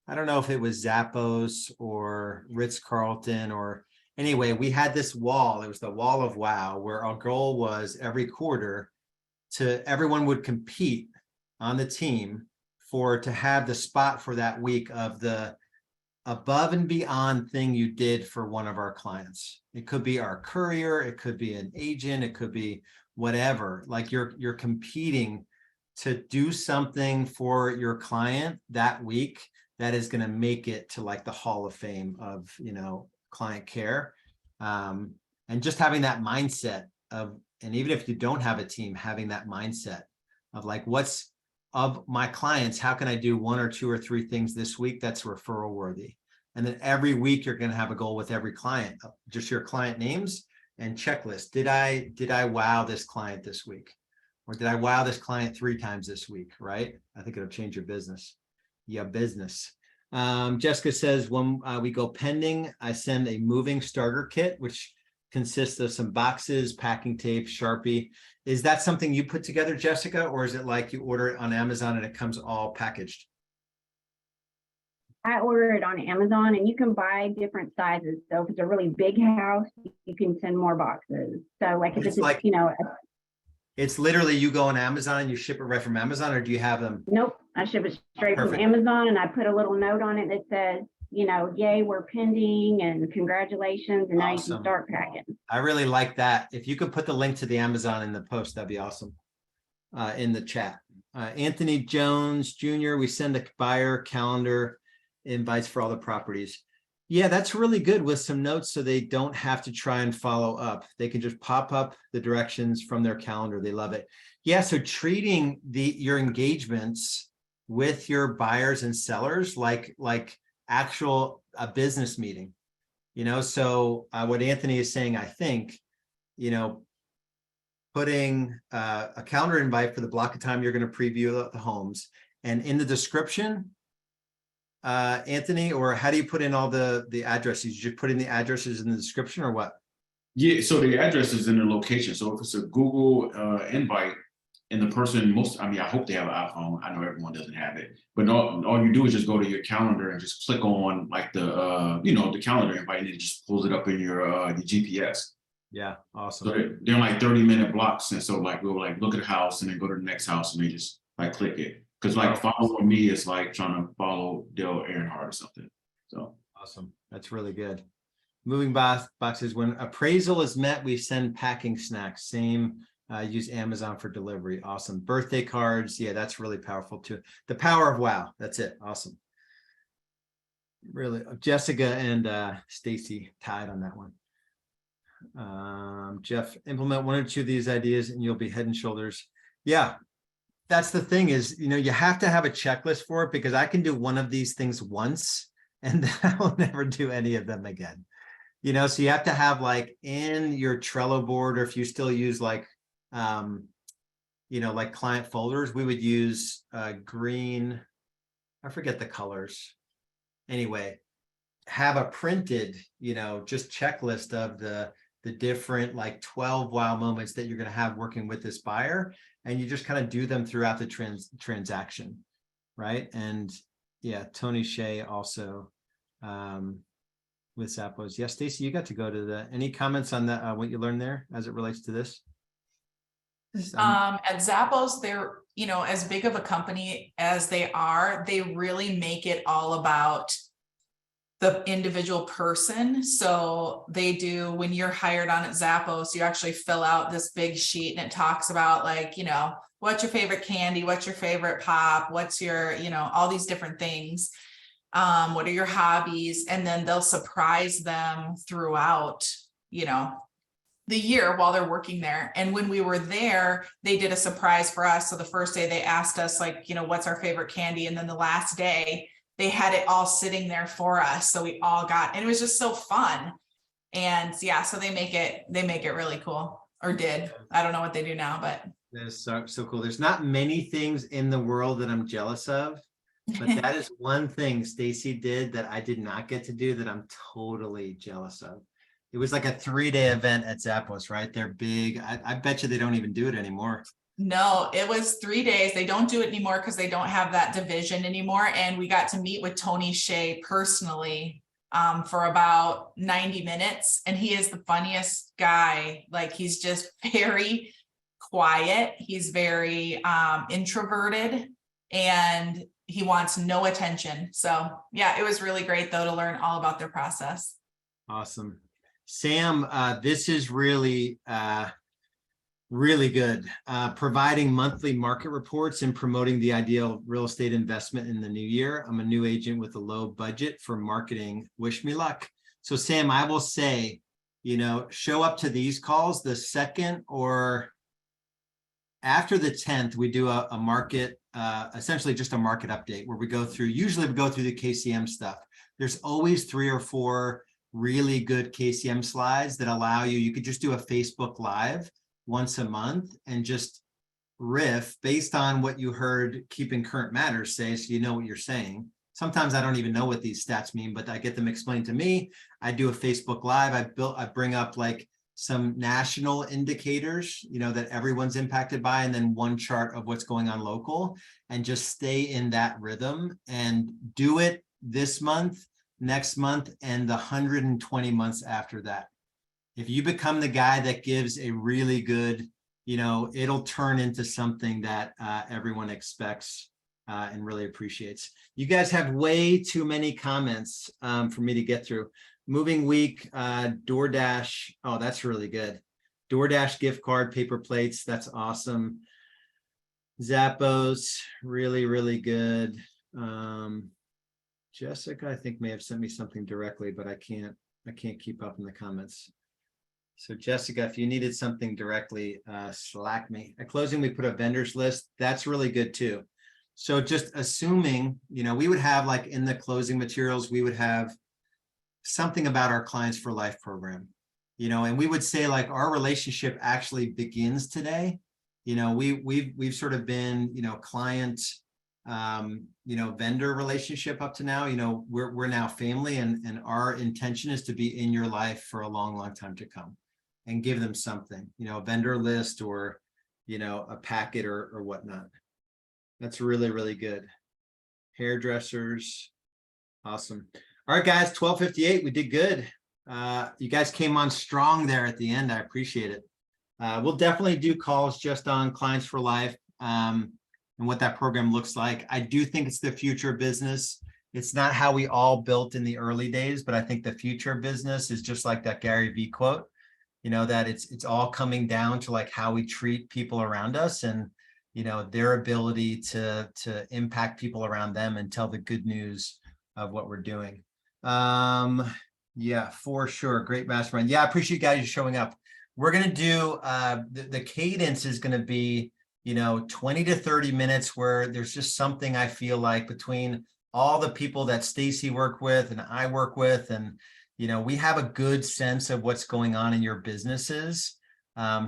A: I don't know if it was Zappos or Ritz-Carlton or anyway, we had this wall. It was the Wall of Wow, where our goal was every quarter everyone would compete on the team to have the spot for that week of the above and beyond thing you did for one of our clients. It could be our courier, it could be an agent, it could be whatever. Like you're competing to do something for your client that week that is going to make it to like the Hall of Fame of, client care. And just having that mindset and even if you don't have a team, having that mindset of like, what's of my clients, how can I do 1 or 2 or 3 things this week that's referral worthy? And then every week you're going to have a goal with every client, just your client names and checklist. Did I wow this client this week? Or did I wow this client 3 times this week? Right? I think it'll change your business. Yeah, business. Jessica says, when we go pending, I send a moving starter kit, which consists of some boxes, packing tape, Sharpie. Is that something you put together, Jessica, or is it like you order it on Amazon and it comes all packaged?
E: I order it on Amazon, and you can buy different sizes. So if it's a really big house, you can send more boxes. So like if it's like,
A: it's literally you go on Amazon and you ship it right from Amazon, or do you have them?
E: Nope, I ship it straight
A: Perfect.
E: from Amazon, and I put a little note on it that says, yay, we're pending and congratulations, and now you can start packing.
A: I really like that. If you could put the link to the Amazon in the post, that'd be awesome. In the chat. Anthony Jones Jr., we send a buyer calendar invites for all the properties. Yeah, that's really good with some notes so they don't have to try and follow up. They can just pop up the directions from their calendar. They love it. Yeah, so treating your engagements with your buyers and sellers like actual a business meeting. So what Anthony is saying, I think, putting a calendar invite for the block of time you're going to preview the homes, and in the description, Anthony, or how do you put in all the addresses? You just put in the addresses in the description, or what?
C: Yeah, so the address is in the location. So if it's a Google invite and the person I hope they have an iPhone. I know everyone doesn't have it, but all you do is just go to your calendar and just click on like the calendar invite, and it just pulls it up in your GPS.
A: Yeah, awesome.
C: So they're like 30-minute blocks, and so like we'll like look at a house and then go to the next house, and they just like click it. Because like following me is like trying to follow Dale Earnhardt or something. So
A: awesome. That's really good. Moving boxes. When appraisal is met, we send packing snacks. Same, use Amazon for delivery. Awesome. Birthday cards. Yeah, that's really powerful too. The power of wow. That's it. Awesome. Really, Jessica and Stacy tied on that one. Jeff, implement one or two of these ideas and you'll be head and shoulders. Yeah. That's the thing is, you have to have a checklist for it, because I can do one of these things once and then I will never do any of them again. So you have to have like in your Trello board, or if you still use like, like client folders, we would use green, I forget the colors. Anyway, have a printed, just checklist of the different like 12 wow moments that you're going to have working with this buyer. And you just kind of do them throughout the transaction, right? And yeah, Tony Shea also with Zappos. Yes, Stacy, you got to go to any comments on that, what you learned there as it relates to this?
F: At Zappos, they're, as big of a company as they are, they really make it all about the individual person. So they do, when you're hired on at Zappos, you actually fill out this big sheet and it talks about like, what's your favorite candy? What's your favorite pop? What's your, all these different things. What are your hobbies? And then they'll surprise them throughout, the year while they're working there. And when we were there, they did a surprise for us. So the first day they asked us like, what's our favorite candy? And then the last day, they had it all sitting there for us. So we all got, and it was just so fun. And yeah, so they make it really cool, or did. I don't know what they do now, but.
A: That is so cool. There's not many things in the world that I'm jealous of, but that is one thing Stacy did that I did not get to do that I'm totally jealous of. It was like a 3-day event at Zappos, right? They're big. I bet you they don't even do it anymore.
F: No, it was 3 days. They don't do it anymore because they don't have that division anymore. And we got to meet with Tony Shea personally for about 90 minutes. And he is the funniest guy. Like, he's just very quiet. He's very introverted, and he wants no attention. So yeah, it was really great though to learn all about their process.
A: Awesome. Sam, this is really really good. Providing monthly market reports and promoting the ideal real estate investment in the new year. I'm a new agent with a low budget for marketing. Wish me luck. So Sam, I will say, show up to these calls the 2nd or after the 10th. We do a market, essentially just a market update where usually we go through the KCM stuff. There's always 3 or 4 really good KCM slides that allow you could just do a Facebook Live once a month and just riff based on what you heard Keeping Current Matters say, so you know what you're saying. Sometimes I don't even know what these stats mean, but I get them explained to me. I do a Facebook Live. I bring up like some national indicators, that everyone's impacted by, and then one chart of what's going on local, and just stay in that rhythm and do it this month, next month, and the 120 months after that. If you become the guy that gives a really good, it'll turn into something that everyone expects and really appreciates. You guys have way too many comments for me to get through. Moving week, DoorDash. Oh, that's really good. DoorDash gift card, paper plates. That's awesome. Zappos, really, really good. Jessica, I think may have sent me something directly, but I can't keep up in the comments. So Jessica, if you needed something directly, Slack me. At closing, we put a vendors list. That's really good too. So just assuming, we would have like in the closing materials, we would have something about our Clients for Life program, and we would say like our relationship actually begins today. We've sort of been, client, vendor relationship up to now. We're now family, and our intention is to be in your life for a long, long time to come, and give them something, a vendor list or, a packet or whatnot. That's really, really good. Hairdressers. Awesome. All right, guys, 12:58. We did good. You guys came on strong there at the end. I appreciate it. We'll definitely do calls just on Clients for Life and what that program looks like. I do think it's the future of business. It's not how we all built in the early days, but I think the future of business is just like that Gary Vee quote, that it's all coming down to like how we treat people around us and, their ability to impact people around them and tell the good news of what we're doing. Yeah, for sure. Great mastermind. Yeah, I appreciate you guys showing up. We're going to do, the cadence is going to be, 20 to 30 minutes where there's just something I feel like between all the people that Stacy worked with and I work with, and, we have a good sense of what's going on in your businesses.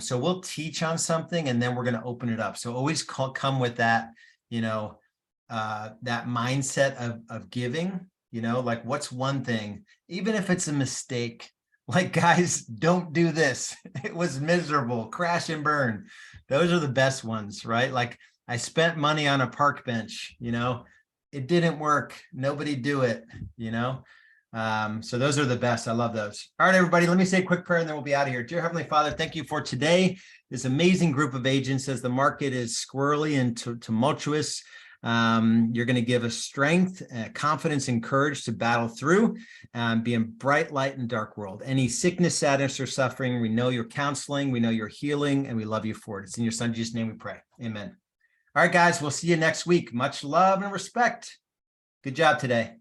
A: So we'll teach on something and then we're going to open it up. So always come with that, that mindset of giving, like what's one thing, even if it's a mistake, like guys, don't do this. It was miserable, crash and burn. Those are the best ones, right? Like I spent money on a park bench, it didn't work. Nobody do it, So those are the best. I love those. All right, everybody, let me say a quick prayer and then we'll be out of here. Dear Heavenly Father, thank you for today. This amazing group of agents as the market is squirrely and tumultuous. You're going to give us strength, confidence, and courage to battle through, being bright light in dark world. Any sickness, sadness, or suffering, we know you're counseling, we know you're healing, and we love you for it. It's in your son Jesus' name we pray. Amen. All right, guys, we'll see you next week. Much love and respect. Good job today.